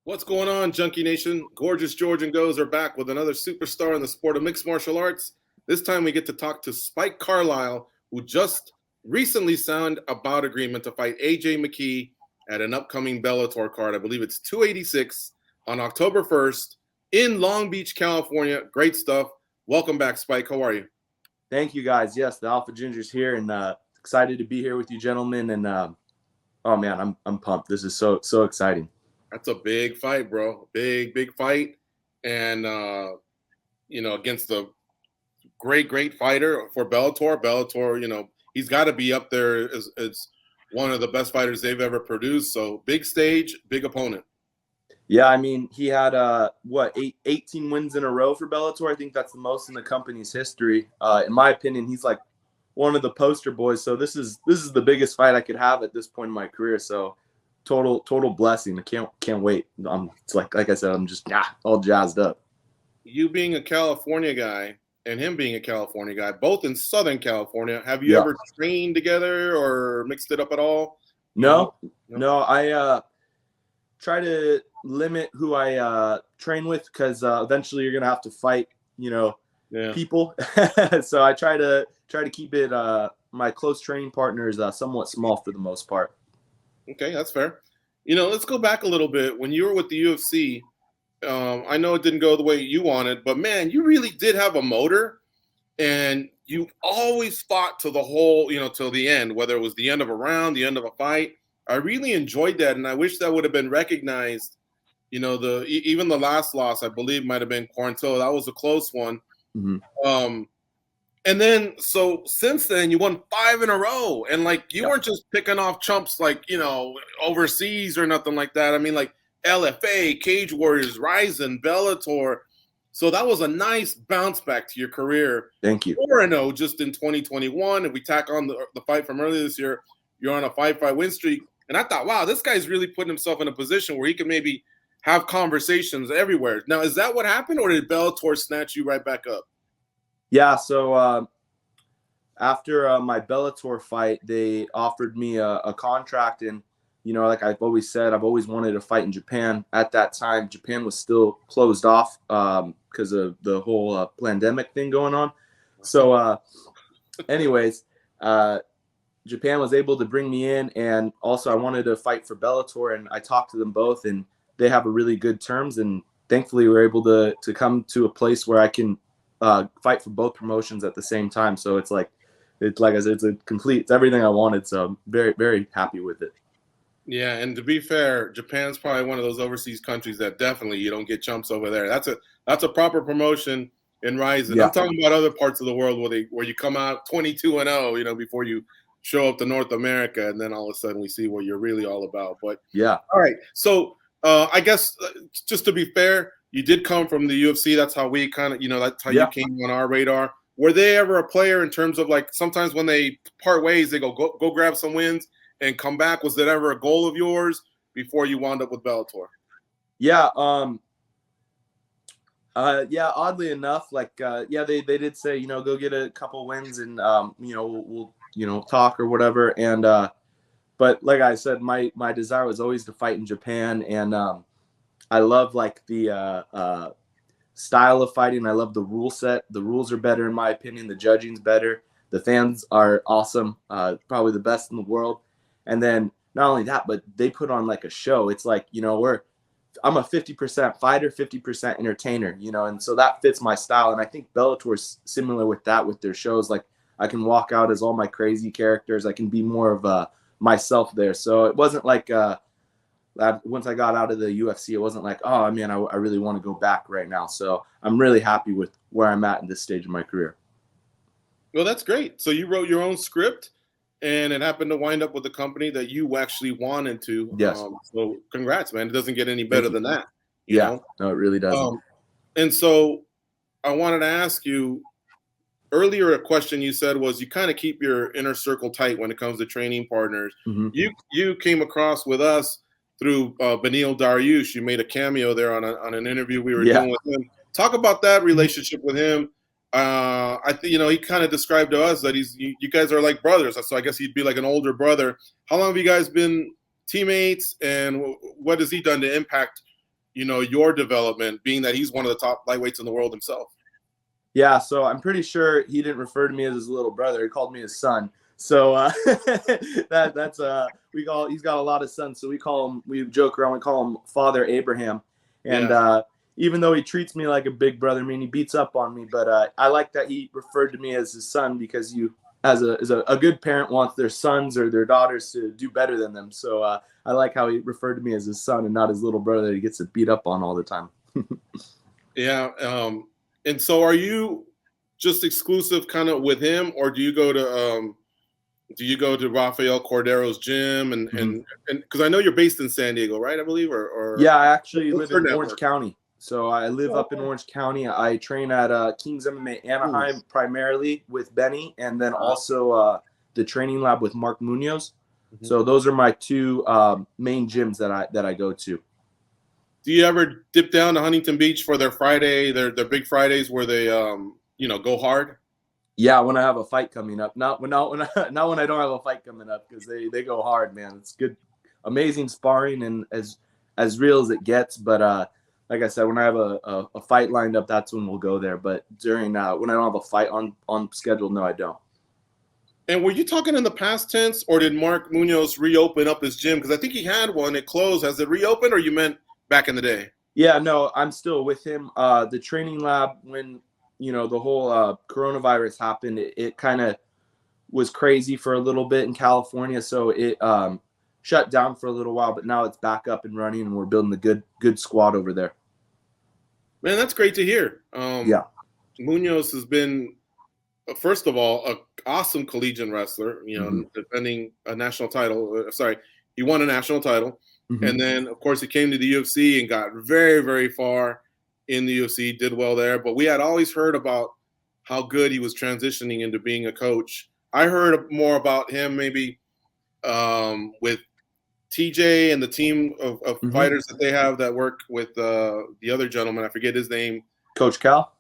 What's going on, Junkie Nation? Gorgeous George and Goes are back with another superstar in the sport of mixed martial arts. This time we get to talk to Spike Carlyle, who just recently signed a bout agreement to fight AJ McKee at an upcoming Bellator card. I believe it's 286 on October 1st in Long Beach, California. Great stuff. Welcome back, Spike. How are you? Thank you, guys. Yes, the Alpha Ginger's here, and excited to be here with you, gentlemen. And oh man, I'm pumped. This is so exciting. That's a big fight, bro. Big fight. And, against the great fighter for Bellator. Bellator, he's got to be up there as one of the best fighters they've ever produced. So big stage, big opponent. Yeah, I mean, he had 18 wins in a row for Bellator. I think that's the most in the company's history. In my opinion, he's like one of the poster boys. So this is the biggest fight I could have at this point in my career. So total blessing. I can't wait. It's like I said, I'm just all jazzed up. You being a California guy and him being a California guy, both in Southern California, have you ever trained together or mixed it up at all? No. I try to limit who I train with because eventually you're gonna have to fight, people. So I try to keep it my close training partners somewhat small for the most part. Okay, that's fair. Let's go back a little bit. When you were with the UFC, I know it didn't go the way you wanted, but man, you really did have a motor, and you always fought to the whole, till the end, whether it was the end of a round, the end of a fight. I really enjoyed that, and I wish that would have been recognized. Even the last loss, I believe, might have been Quarantillo. That was a close one. Mm-hmm. And then, so since then, you won 5 in a row. And, you weren't just picking off chumps, overseas or nothing like that. I mean, LFA, Cage Warriors, Ryzen, Bellator. So that was a nice bounce back to your career. Thank you. 4-0 just in 2021. If we tack on the fight from earlier this year, you're on a 5-fight win streak. And I thought, wow, this guy's really putting himself in a position where he can maybe have conversations everywhere. Now, is that what happened, or did Bellator snatch you right back up? Yeah, so after my Bellator fight, they offered me a contract. And, like I've always said, I've always wanted to fight in Japan. At that time, Japan was still closed off because of the whole pandemic thing going on. So anyways, Japan was able to bring me in. And also I wanted to fight for Bellator. And I talked to them both, and they have a really good terms. And thankfully, we're able to come to a place where I can fight for both promotions at the same time. So it's like I said, it's everything I wanted. So I'm very, very happy with it. Yeah, and to be fair, Japan's probably one of those overseas countries that definitely you don't get chumps over there. That's a proper promotion in Ryzen. Yeah. I'm talking about other parts of the world where you come out 22-0, before you show up to North America, and then all of a sudden we see what you're really all about. But yeah, all right. So I guess just to be fair, you did come from the UFC. That's how we kind of, that's how you came on our radar. Were they ever a player in terms of sometimes when they part ways, they go grab some wins and come back? Was that ever a goal of yours before you wound up with Bellator? Yeah. Oddly enough, they did say, go get a couple wins and, we'll talk or whatever. And, but like I said, my desire was always to fight in Japan. And, I love the style of fighting. I love the rule set. The rules are better, in my opinion. The judging's better. The fans are awesome. Probably the best in the world. And then not only that, but they put on a show. It's I'm a 50% fighter, 50% entertainer, and so that fits my style. And I think Bellator's similar with that, with their shows. I can walk out as all my crazy characters. I can be more of myself there. So it wasn't once I got out of the UFC, it wasn't oh man, I really want to go back right now. So I'm really happy with where I'm at in this stage of my career. Well, that's great. So you wrote your own script, and it happened to wind up with a company that you actually wanted to. Yes. So congrats, man. It doesn't get any better than that. You know? No, it really doesn't. And so I wanted to ask you, earlier a question you said was you kind of keep your inner circle tight when it comes to training partners. Mm-hmm. You came across with us through Beneil Dariush. You made a cameo there on an interview we were doing with him. Talk about that relationship with him. I think he kind of described to us that you guys are like brothers. So I guess he'd be like an older brother. How long have you guys been teammates, and what has he done to impact your development, being that he's one of the top lightweights in the world himself? Yeah, so I'm pretty sure he didn't refer to me as his little brother. He called me his son. So he's got a lot of sons. So we joke around, we call him Father Abraham. And even though he treats me like a big brother, I mean, he beats up on me, but I like that he referred to me as his son, because as a good parent wants their sons or their daughters to do better than them. So I like how he referred to me as his son and not his little brother that he gets to beat up on all the time. Yeah. And so are you just exclusive kind of with him, or do you go to Rafael Cordero's gym and because I know you're based in San Diego, right? I believe, or yeah, I actually live in Orange County. So I live up in Orange County. I train at King's MMA Anaheim primarily with Benny, and then also the training lab with Mark Munoz. Mm-hmm. So those are my two main gyms that I go to. Do you ever dip down to Huntington Beach for their Friday, their big Fridays where they go hard? Yeah, when I have a fight coming up. Not when I don't have a fight coming up, because they go hard, man. It's good, amazing sparring and as real as it gets. But like I said, when I have a fight lined up, that's when we'll go there. But during when I don't have a fight on schedule, no, I don't. And were you talking in the past tense, or did Mark Munoz reopen up his gym? Because I think he had one. It closed. Has it reopened, or you meant back in the day? Yeah, no, I'm still with him. The training lab, when the whole coronavirus happened, it kind of was crazy for a little bit in California, so it shut down for a little while. But now it's back up and running, and we're building a good squad over there. Man, that's great to hear. Yeah, Munoz has been, first of all, an awesome collegiate wrestler. Defending a national title. He won a national title. Mm-hmm. And then, of course, he came to the UFC and got very, very far in the UFC, did well there. But we had always heard about how good he was transitioning into being a coach. I heard more about him maybe with TJ and the team of mm-hmm. fighters that they have that work with the other gentleman. I forget his name. Coach Cal?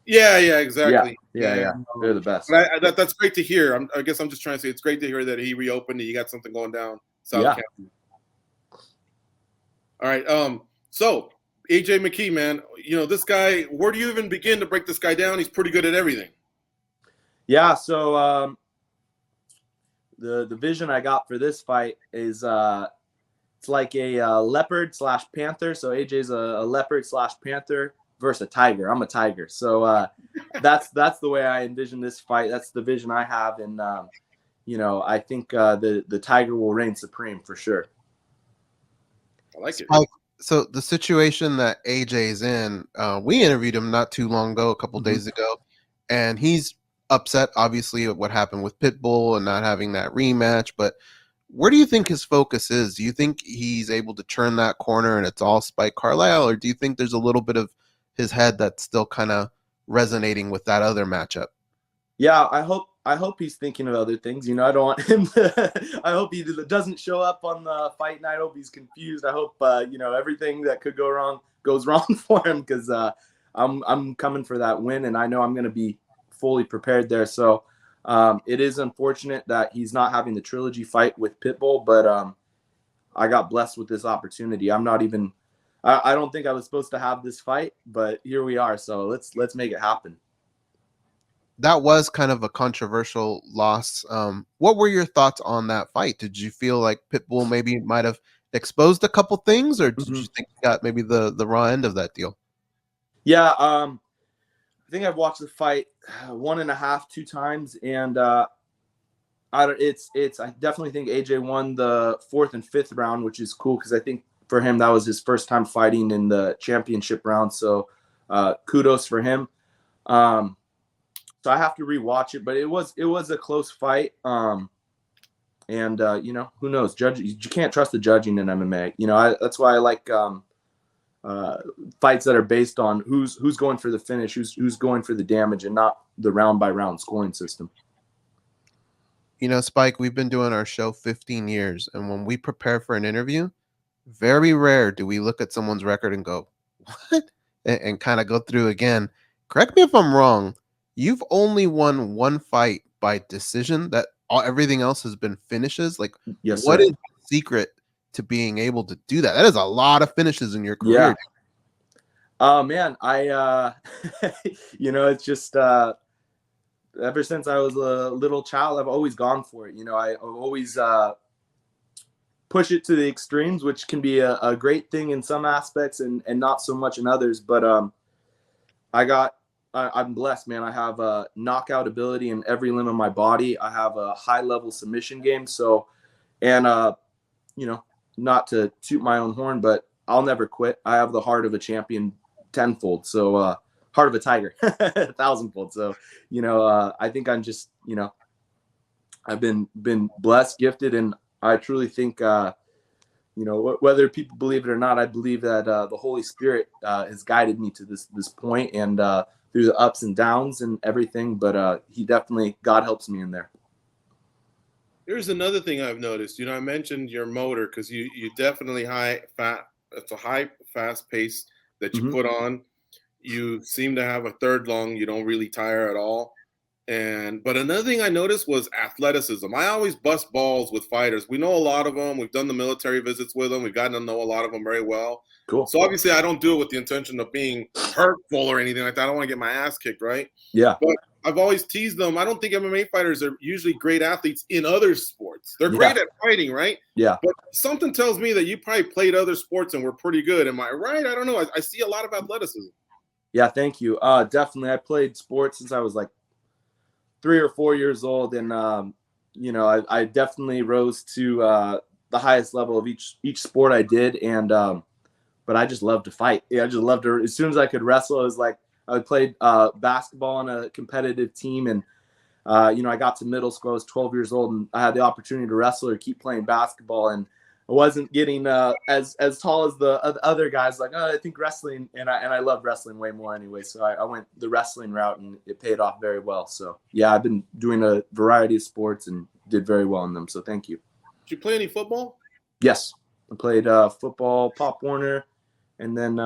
Yeah, exactly. Yeah. They're the best. That's great to hear. I guess I'm just trying to say it's great to hear that he reopened and you got something going down South County. All right. So AJ McKee, man, this guy, where do you even begin to break this guy down? He's pretty good at everything. Yeah. So the vision I got for this fight is it's like a leopard / panther. So AJ's a leopard / panther versus a tiger. I'm a tiger. So that's the way I envision this fight. That's the vision I have. And, I think the tiger will reign supreme for sure. I like it. So the situation that AJ's in, we interviewed him not too long ago, a couple mm-hmm. days ago, and he's upset, obviously, at what happened with Pitbull and not having that rematch. But where do you think his focus is? Do you think he's able to turn that corner and it's all Spike Carlyle, or do you think there's a little bit of his head that's still kind of resonating with that other matchup? Yeah, I hope he's thinking of other things. I don't want him to, I hope he doesn't show up on the fight night. I hope he's confused. I hope, everything that could go wrong goes wrong for him, because I'm coming for that win, and I know I'm going to be fully prepared there. So it is unfortunate that he's not having the trilogy fight with Pitbull, but I got blessed with this opportunity. I don't think I was supposed to have this fight, but here we are. So let's make it happen. That was kind of a controversial loss. What were your thoughts on that fight? Did you feel like Pitbull maybe might have exposed a couple things, or did mm-hmm. you think you got maybe the raw end of that deal? Yeah, I think I've watched the fight 1.5, 2 times, and I definitely think AJ won the 4th and 5th round, which is cool because I think for him that was his first time fighting in the championship round. So kudos for him. So I have to rewatch it, but it was a close fight. And who knows? You can't trust the judging in MMA. That's why I like fights that are based on who's going for the finish, who's going for the damage, and not the round by round scoring system. Spike, we've been doing our show 15 years, and when we prepare for an interview, very rare do we look at someone's record and go, what? And kind of go through again. Correct me if I'm wrong. You've only won one fight by decision. Everything else has been finishes. Like, yes, what is the secret to being able to do that? That is a lot of finishes in your career. Man, I it's just ever since I was a little child, I've always gone for it. I always push it to the extremes, which can be a great thing in some aspects and not so much in others. But I'm blessed, man. I have a knockout ability in every limb of my body. I have a high level submission game. So, and not to toot my own horn, but I'll never quit. I have the heart of a champion tenfold. So, heart of a tiger, 1,000-fold. So, I think I'm just, I've been blessed, gifted, and I truly think, whether people believe it or not, I believe that the Holy Spirit has guided me to this point, and through the ups and downs and everything. But God helps me in there. Here's another thing I've noticed. I mentioned your motor because you definitely it's a high, fast pace that you put on. You seem to have a third lung. You don't really tire at all. But another thing I noticed was athleticism. I always bust balls with fighters. We know a lot of them. We've done the military visits with them. We've gotten to know a lot of them very well. Cool. So obviously I don't do it with the intention of being hurtful or anything like that. I don't want to get my ass kicked, right? Yeah. But I've always teased them. I don't think MMA fighters are usually great athletes in other sports. They're great at fighting, right? Yeah. But something tells me that you probably played other sports and were pretty good. Am I right? I don't know. I see a lot of athleticism. Yeah, thank you. Definitely. I played sports since I was like 3 or 4 years old, and I definitely rose to the highest level of each sport I did, and but I just loved to fight. Yeah, I just loved to. As soon as I could wrestle, it was like I played basketball on a competitive team, and I got to middle school. I was 12 years old, and I had the opportunity to wrestle or keep playing basketball, and I wasn't getting as tall as the other guys. Like, I think wrestling, and I love wrestling way more anyway. So I went the wrestling route, and it paid off very well. So yeah, I've been doing a variety of sports and did very well in them. So thank you. Did you play any football? Yes, I played football, Pop Warner, and then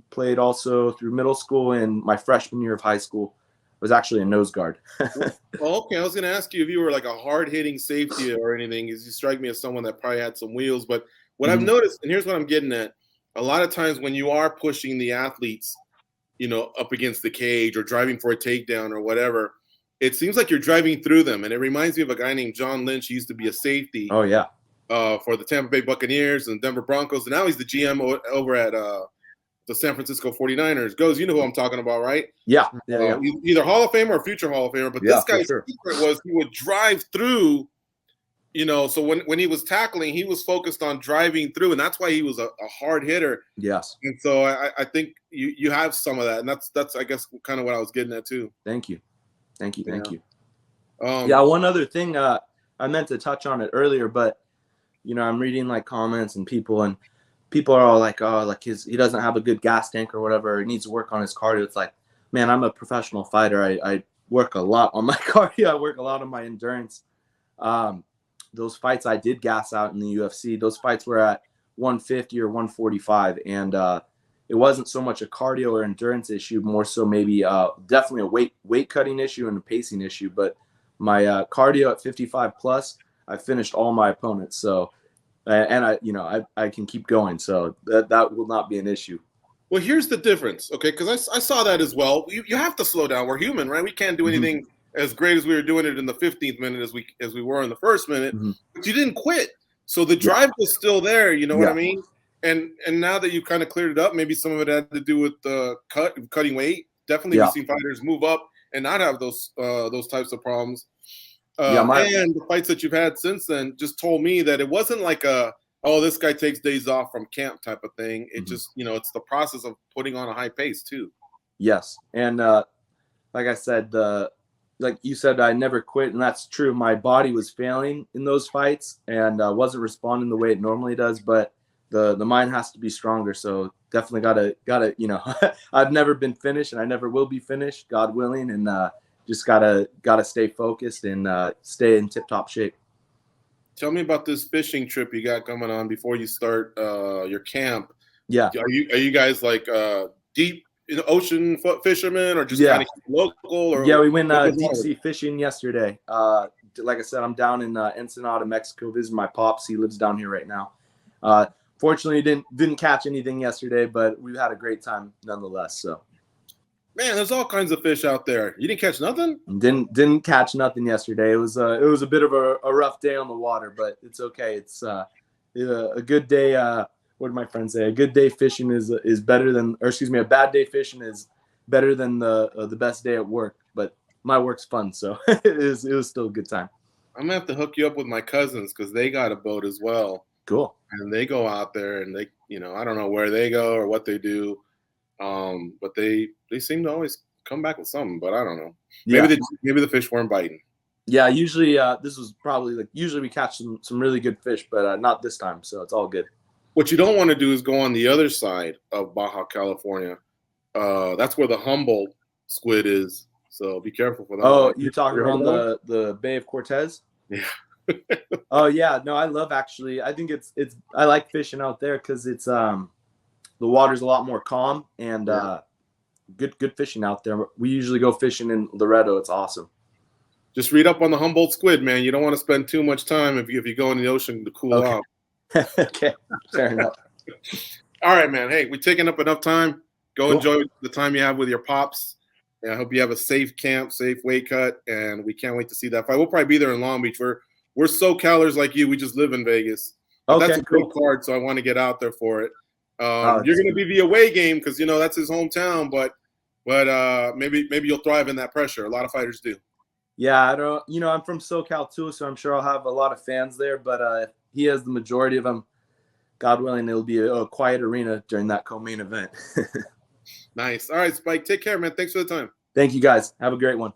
played also through middle school and my freshman year of high school. I was actually a nose guard. Okay, I was going to ask you if you were like a hard-hitting safety or anything, because you strike me as someone that probably had some wheels. But what I've noticed, and here's what I'm getting at, a lot of times when you are pushing the athletes, up against the cage or driving for a takedown or whatever, it seems like you're driving through them. And it reminds me of a guy named John Lynch. He used to be a safety Oh, yeah. For the Tampa Bay Buccaneers and Denver Broncos. And now he's the GM over at the San Francisco 49ers. Goes, you know who I'm talking about, right? Yeah. Either Hall of Famer or future Hall of Famer. But this guy's secret was he would drive through, so when he was tackling, he was focused on driving through, and that's why he was a hard hitter. Yes. And so I think you have some of that, and that's I guess kind of what I was getting at too. Thank you. One other thing, I meant to touch on it earlier, but I'm reading like comments and people are all like, oh, like he doesn't have a good gas tank or whatever. He needs to work on his cardio. It's like, man, I'm a professional fighter. I work a lot on my cardio. I work a lot on my endurance. Those fights I did gas out in the UFC. Those fights were at 150 or 145, and it wasn't so much a cardio or endurance issue, more so maybe definitely a weight cutting issue and a pacing issue. But my cardio at 55 plus, I finished all my opponents. So. And I can keep going, so that will not be an issue. Well, here's the difference, okay? Because I saw that as well. You have to slow down. We're human, right? We can't do anything as great as we were doing it in the 15th minute as we were in the first minute. But you didn't quit, so the drive was still there. You know what I mean? And now that you kind of cleared it up, maybe some of it had to do with the cutting weight. Definitely, we've seen fighters move up and not have those types of problems. And the fights that you've had since then just told me that it wasn't like this guy takes days off from camp type of thing. It just, it's the process of putting on a high pace too. Yes. And like I said, like you said, I never quit, and that's true. My body was failing in those fights and wasn't responding the way it normally does, but the mind has to be stronger. So definitely gotta, I've never been finished and I never will be finished, God willing. And, just gotta stay focused and stay in tip-top shape. Tell me about this fishing trip you got coming on before you start your camp. Yeah. Are you guys like deep in the ocean fishermen or just kind of local? Or we went deep sea fishing yesterday. Like I said, I'm down in Ensenada, Mexico, visiting my pops. He lives down here right now. Fortunately, didn't catch anything yesterday, but we had a great time nonetheless. So, man, there's all kinds of fish out there. You didn't catch nothing? Didn't catch nothing yesterday. It was a bit of a rough day on the water, but it's okay. It's a good day. What did my friend say? A good day fishing is better than, or excuse me, a bad day fishing is better than the best day at work. But my work's fun, so it was still a good time. I'm gonna have to hook you up with my cousins because they got a boat as well. Cool. And they go out there and they, I don't know where they go or what they do, but they seem to always come back with something. But I don't know. Maybe the fish weren't biting. Yeah, usually this was probably usually we catch some really good fish, but not this time, so it's all good. What you don't want to do is go on the other side of Baja California. That's where the Humboldt squid is. So be careful for that. Oh, you're talking around the Bay of Cortez? Yeah. Oh yeah, no, I love actually. I think I like fishing out there because it's the water's a lot more calm and good fishing out there. We usually go fishing in Laredo. It's awesome. Just read up on the Humboldt squid, man. You don't want to spend too much time if you go in the ocean to cool off. Okay, fair enough. All right, man. Hey, we've taken up enough time. Go enjoy the time you have with your pops. And I hope you have a safe camp, safe weight cut, and we can't wait to see that fight. We'll probably be there in Long Beach. We're SoCalers like you. We just live in Vegas. But that's a great card, so I want to get out there for it. You're going to be the away game because that's his hometown, but maybe you'll thrive in that pressure. A lot of fighters do. Yeah, I don't. I'm from SoCal too, so I'm sure I'll have a lot of fans there. But he has the majority of them. God willing, it'll be a quiet arena during that co-main event. Nice. All right, Spike. Take care, man. Thanks for the time. Thank you, guys. Have a great one.